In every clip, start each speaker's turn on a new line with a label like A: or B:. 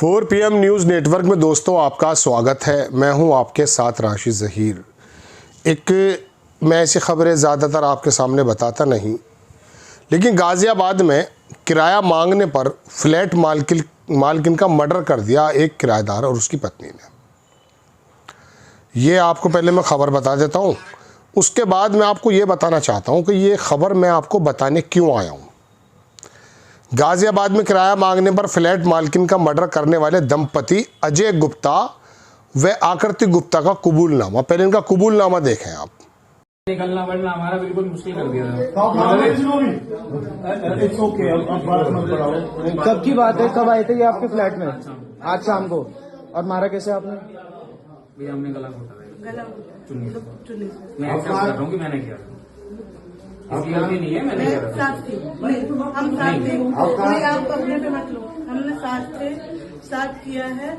A: 4 PM news network में दोस्तों आपका स्वागत है। मैं हूं आपके साथ राशिद ज़हीर। मैं ऐसी खबरें ज़्यादातर आपके सामने बताता नहीं, लेकिन गाज़ियाबाद में किराया मांगने पर फ्लैट मालकिन का मर्डर कर दिया एक किराएदार और उसकी पत्नी ने। ये आपको पहले मैं ख़बर बता देता हूँ, उसके बाद मैं आपको ये बताना चाहता हूँ कि ये ख़बर मैं आपको बताने क्यों आया हूँ। गाज़ियाबाद में किराया मांगने पर फ्लैट मालकिन का मर्डर करने वाले दंपति अजय गुप्ता व आकृति गुप्ता का कबूलनामा, पहले इनका कबूलनामा देखें आप।
B: निकलना वरना हमारा बिल्कुल मुश्किल कर दिया था।
C: कब की बात है, कब आए थे ये आपके फ्लैट में? आज शाम को। और मारा कैसे आपने?
B: भैया हमने गला घोटा चुन्नी मैं एक्सेप्ट कर रहा हूँ कि मैंने किया, इसकी गलती नहीं है, मैंने किया।
D: हम साथ थे, आप अपने पे मत लो, हमने साथ किया है।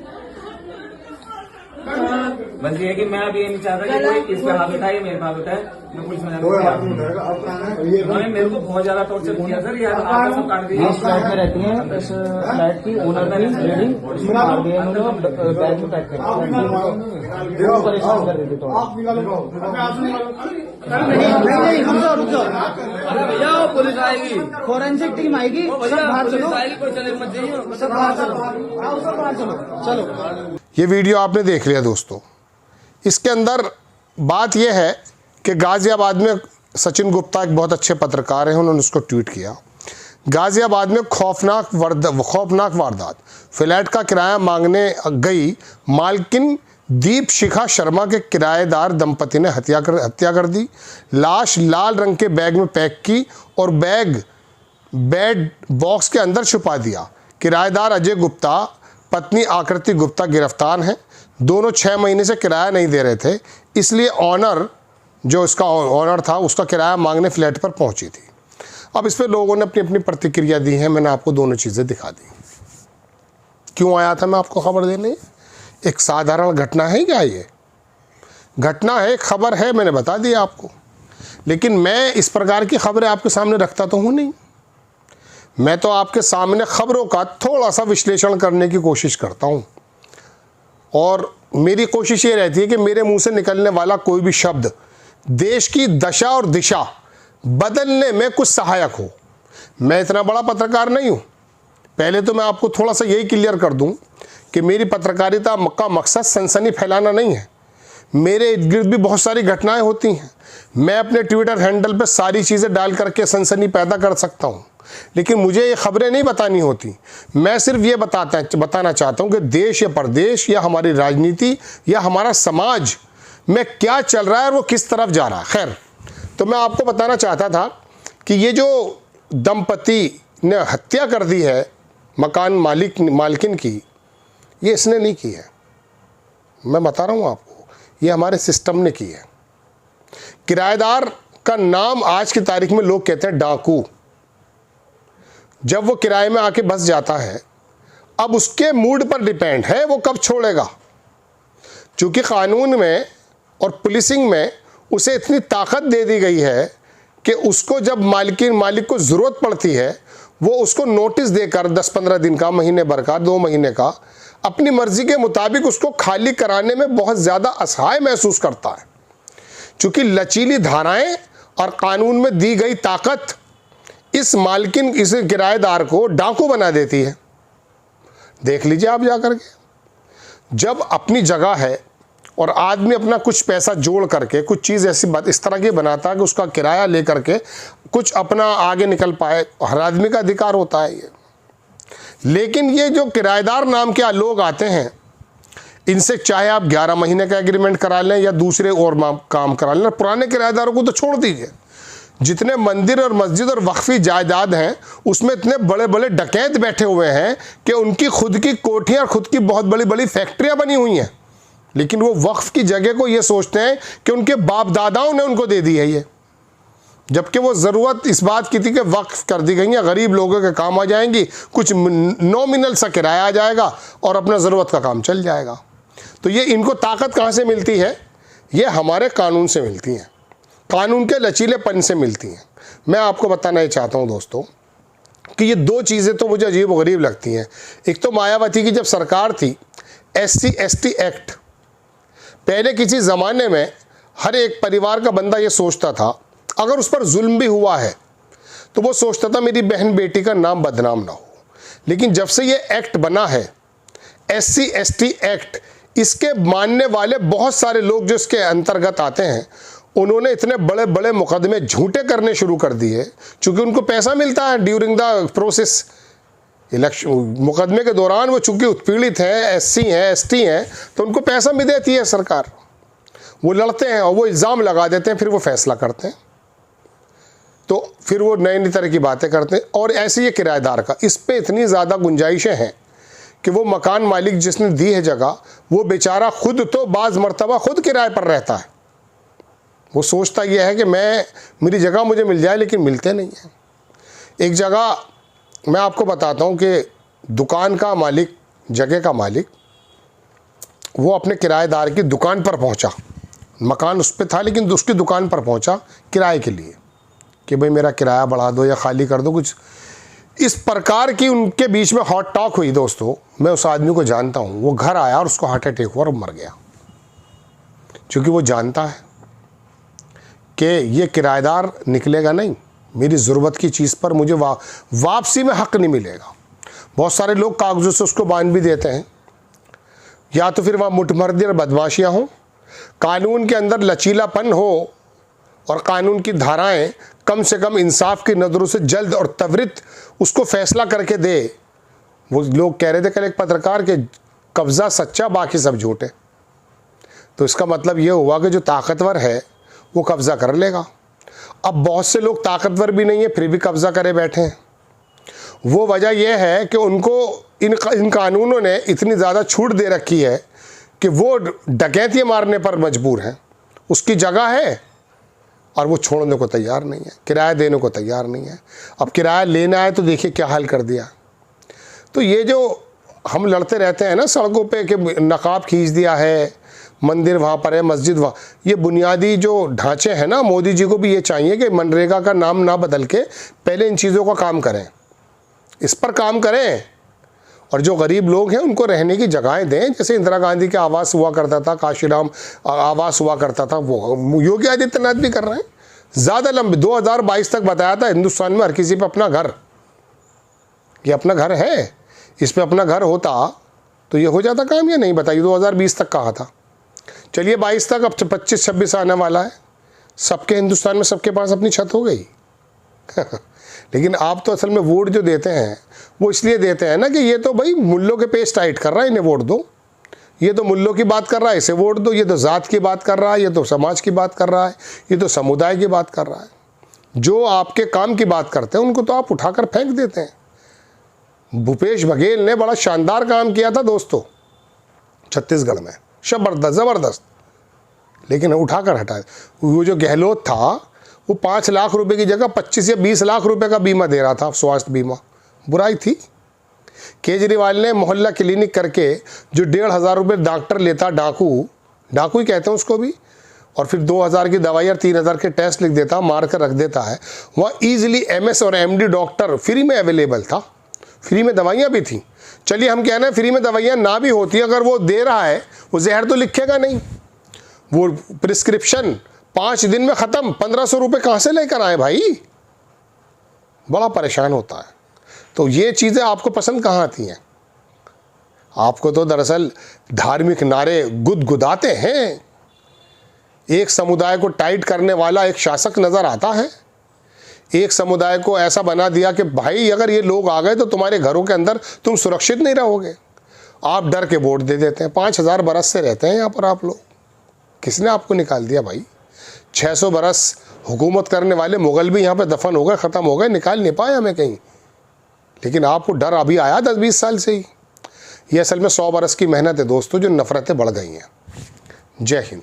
B: बस ये है कि मैं अभी ये नहीं चाहता कि कोई इस पे हाथ उठाए, मेरे पे हाथ उठाए, मैं पुलिस में मेरे को बहुत ज्यादा टॉर्चर किया सर। यार आपको सब काट दिया।
C: इस फ्लैट में रहती है, इस फ्लैट की ओनर की लेडी, उसको मार दिया इन्होंने, बैग में पैक कर दिया, परेशान कर रही थी। तो नहीं, रुक जाओ।
B: अरे भैया पुलिस आएगी,
C: फोरेंसिक टीम आएगी, सब बाहर चलो,
B: कोई चले मत जाइए,
C: सब बाहर चलो, आओ सब बाहर चलो।
A: ये वीडियो आपने देख लिया दोस्तों। इसके अंदर बात यह है कि गाज़ियाबाद में सचिन गुप्ता एक बहुत अच्छे पत्रकार हैं, उन्होंने उसको ट्वीट किया। गाज़ियाबाद में खौफनाक वारदात, फ्लैट का किराया मांगने गई मालकिन दीप शिखा शर्मा के किराएदार दंपति ने हत्या कर दी। लाश लाल रंग के बैग में पैक की और बेड बॉक्स के अंदर छुपा दिया। किराएदार अजय गुप्ता, पत्नी आकृति गुप्ता गिरफ्तार हैं। दोनों 6 महीने से किराया नहीं दे रहे थे, इसलिए ऑनर जो इसका ऑनर था उसका किराया मांगने फ्लैट पर पहुंची थी। अब इस पर लोगों ने अपनी अपनी प्रतिक्रिया दी है। मैंने आपको दोनों चीज़ें दिखा दी। क्यों आया था मैं आपको खबर देने? एक साधारण घटना है क्या? ये घटना है, खबर है, मैंने बता दिया आपको। लेकिन मैं इस प्रकार की खबरें आपके सामने रखता तो हूँ नहीं। मैं तो आपके सामने खबरों का थोड़ा सा विश्लेषण करने की कोशिश करता हूँ, और मेरी कोशिश ये रहती है कि मेरे मुंह से निकलने वाला कोई भी शब्द देश की दशा और दिशा बदलने में कुछ सहायक हो। मैं इतना बड़ा पत्रकार नहीं हूँ। पहले तो मैं आपको थोड़ा सा यही क्लियर कर दूँ कि मेरी पत्रकारिता का मकसद सनसनी फैलाना नहीं है। मेरे इर्द गिर्द भी बहुत सारी घटनाएं होती हैं। मैं अपने ट्विटर हैंडल पे सारी चीज़ें डाल करके सनसनी पैदा कर सकता हूँ, लेकिन मुझे ये खबरें नहीं बतानी होती। मैं सिर्फ ये बताना चाहता हूँ कि देश या प्रदेश या हमारी राजनीति या हमारा समाज में क्या चल रहा है और वो किस तरफ जा रहा है। खैर, तो मैं आपको बताना चाहता था कि ये जो दंपति ने हत्या कर दी है मकान मालकिन की, ये इसने नहीं की है। मैं बता रहा हूँ आपको, ये हमारे सिस्टम ने की है। किराएदार का नाम आज की तारीख में लोग कहते हैं डाकू। जब वो किराए में आके बस जाता है, अब उसके मूड पर डिपेंड है वो कब छोड़ेगा। चूँकि कानून में और पुलिसिंग में उसे इतनी ताकत दे दी गई है कि उसको जब मालिक को ज़रूरत पड़ती है, वो उसको नोटिस देकर 10-15 दिन का, महीने भर का, 2 महीने का, अपनी मर्जी के मुताबिक उसको खाली कराने में बहुत ज़्यादा असहाय महसूस करता है। चूँकि लचीली धाराएं और कानून में दी गई ताकत इस किराएदार को डाकू बना देती है। देख लीजिए आप जा करके। जब अपनी जगह है और आदमी अपना कुछ पैसा जोड़ करके कुछ चीज़ ऐसी बात इस तरह की बनाता है कि उसका किराया ले करके कुछ अपना आगे निकल पाए, हर आदमी का अधिकार होता है ये। लेकिन ये जो किराएदार नाम के लोग आते हैं, इनसे चाहे आप 11 महीने का एग्रीमेंट करा लें या दूसरे और काम करा लें, पुराने किराएदारों को तो छोड़ दीजिए। जितने मंदिर और मस्जिद और वक्फी जायदाद हैं, उसमें इतने बड़े बड़े डकैत बैठे हुए हैं कि उनकी खुद की कोठियाँ और खुद की बहुत बड़ी बड़ी फैक्ट्रियाँ बनी हुई हैं, लेकिन वो वक्फ की जगह को ये सोचते हैं कि उनके बाप दादाओं ने उनको दे दी है ये, जबकि वो ज़रूरत इस बात की थी कि वक्फ कर दी गई है, गरीब लोगों के काम आ जाएंगी, कुछ नॉमिनल सा किराया आ जाएगा और अपना ज़रूरत का काम चल जाएगा। तो ये इनको ताकत कहाँ से मिलती है? ये हमारे कानून से मिलती हैं, कानून के लचीलेपन से मिलती हैं। मैं आपको बताना ही चाहता हूँ दोस्तों कि ये दो चीज़ें तो मुझे अजीब गरीब लगती हैं। एक तो मायावती की जब सरकार थी, SC/ST एक्ट, पहले किसी ज़माने में हर एक परिवार का बंदा ये सोचता था, अगर उस पर जुल्म भी हुआ है तो वो सोचता था मेरी बहन बेटी का नाम बदनाम ना हो। लेकिन जब से ये एक्ट बना है, SC/ST एक्ट, इसके मानने वाले बहुत सारे लोग जो इसके अंतर्गत आते हैं, उन्होंने इतने बड़े बड़े मुकदमे झूठे करने शुरू कर दिए, चूँकि उनको पैसा मिलता है ड्यूरिंग द प्रोसेस। इलेक्शन मुकदमे के दौरान वो चूँकि उत्पीड़ित हैं, SC हैं, ST हैं, तो उनको पैसा भी देती है सरकार। वो लड़ते हैं और वो इल्ज़ाम लगा देते हैं, फिर वो फैसला करते हैं, तो फिर वो नई नई तरह की बातें करते हैं। और ऐसे ये किराएदार का, इस पे इतनी ज़्यादा गुंजाइशें हैं कि वो मकान मालिक जिसने दी है जगह, वो बेचारा खुद तो बाज़ मर्तबा खुद किराए पर रहता है। वो सोचता ये है कि मेरी जगह मुझे मिल जाए, लेकिन मिलते नहीं है। एक जगह मैं आपको बताता हूँ कि दुकान का मालिक, जगह का मालिक, वो अपने किराएदार की दुकान पर पहुँचा, मकान उस पर था लेकिन उसकी दुकान पर पहुँचा किराए के लिए कि भाई मेरा किराया बढ़ा दो या खाली कर दो, कुछ इस प्रकार की उनके बीच में हॉट टॉक हुई। दोस्तों, मैं उस आदमी को जानता हूँ। वो घर आया और उसको हार्ट अटैक हुआ और मर गया, क्योंकि वो जानता है कि ये किराएदार निकलेगा नहीं, मेरी ज़रूरत की चीज़ पर मुझे वापसी में हक़ नहीं मिलेगा। बहुत सारे लोग कागज़ों से उसको बांध भी देते हैं, या तो फिर वहाँ मुठभर्दी और बदमाशियाँ हों, कानून के अंदर लचीलापन हो और कानून की धाराएं कम से कम इंसाफ की नज़रों से जल्द और त्वरित उसको फैसला करके दे। वो लोग कह रहे थे कल एक पत्रकार के कब्ज़ा सच्चा बाकी सब झूठे, तो इसका मतलब ये हुआ कि जो ताकतवर है वो कब्ज़ा कर लेगा। अब बहुत से लोग ताकतवर भी नहीं है फिर भी कब्ज़ा करे बैठे हैं। वो वजह यह है कि उनको इन कानूनों ने इतनी ज़्यादा छूट दे रखी है कि वो डकैती मारने पर मजबूर हैं। उसकी जगह है और वो छोड़ने को तैयार नहीं है, किराया देने को तैयार नहीं है। अब किराया लेना है तो देखिए क्या हाल कर दिया। तो ये जो हम लड़ते रहते हैं ना सड़कों पे कि नकाब खींच दिया है, मंदिर वहाँ पर है, मस्जिद वहाँ, ये बुनियादी जो ढांचे हैं ना, मोदी जी को भी ये चाहिए कि मनरेगा का नाम ना बदल के पहले इन चीज़ों का काम करें, इस पर काम करें। और जो गरीब लोग हैं उनको रहने की जगहें दें, जैसे इंदिरा गांधी के आवास हुआ करता था, काशीराम आवास हुआ करता था, वो योगी आदित्यनाथ भी कर रहे हैं। ज़्यादा लंबे 2022 तक बताया था हिंदुस्तान में हर किसी पे अपना घर, ये अपना घर है, इस पे अपना घर होता तो ये हो जाता काम, या नहीं बताइए। 2020 तक कहा था, चलिए 22 तक, अब 25-26 आने वाला है, सबके हिंदुस्तान में सबके पास अपनी छत हो गई। लेकिन आप तो असल में वोट जो देते हैं वो इसलिए देते हैं ना कि ये तो भाई मुल्लों के पेच टाइट कर रहा है, इन्हें वोट दो, ये तो मुल्लों की बात कर रहा है, इसे वोट दो, ये तो ज़ात की बात कर रहा है, ये तो समाज की बात कर रहा है, ये तो समुदाय की बात कर रहा है। जो आपके काम की बात करते हैं उनको तो आप उठाकर फेंक देते हैं। भूपेश बघेल ने बड़ा शानदार काम किया था दोस्तों छत्तीसगढ़ में, ज़बरदस्त, लेकिन उठाकर हटाया। वो जो गहलोत था वो 5 लाख रुपए की जगह 25 या 20 लाख रुपए का बीमा दे रहा था, स्वास्थ्य बीमा, बुराई थी। केजरीवाल ने मोहल्ला क्लिनिक करके जो 1,500 रुपये डॉक्टर लेता, डाकू ही कहते हैं उसको भी, और फिर 2,000 की दवाई और 3,000 के टेस्ट लिख देता, मार कर रख देता है, वहाँ ईजिली MS और MD डॉक्टर फ्री में अवेलेबल था, फ्री में दवाइयाँ भी थी। चलिए हम कह रहे हैं फ्री में दवाइयाँ ना भी होती, अगर वो दे रहा है वो जहर तो लिखेगा नहीं। वो प्रिस्क्रिप्शन 5 दिन में ख़त्म, 1,500 रुपये कहाँ से लेकर आए भाई, बड़ा परेशान होता है। तो ये चीज़ें आपको पसंद कहाँ आती हैं? आपको तो दरअसल धार्मिक नारे गुदगुदाते हैं। एक समुदाय को टाइट करने वाला एक शासक नज़र आता है, एक समुदाय को ऐसा बना दिया कि भाई अगर ये लोग आ गए तो तुम्हारे घरों के अंदर तुम सुरक्षित नहीं रहोगे। आप डर के वोट दे देते हैं। 5,000 बरस से रहते हैं यहाँ पर आप लोग, किसने आपको निकाल दिया भाई? 600 बरस हुकूमत करने वाले मुग़ल भी यहाँ पे दफन हो गए, ख़त्म हो गए, निकाल नहीं पाए हमें कहीं। लेकिन आपको डर अभी आया 10-20 साल से ही। ये असल में 100 बरस की मेहनत है दोस्तों, जो नफ़रतें बढ़ गई हैं। जय हिंद।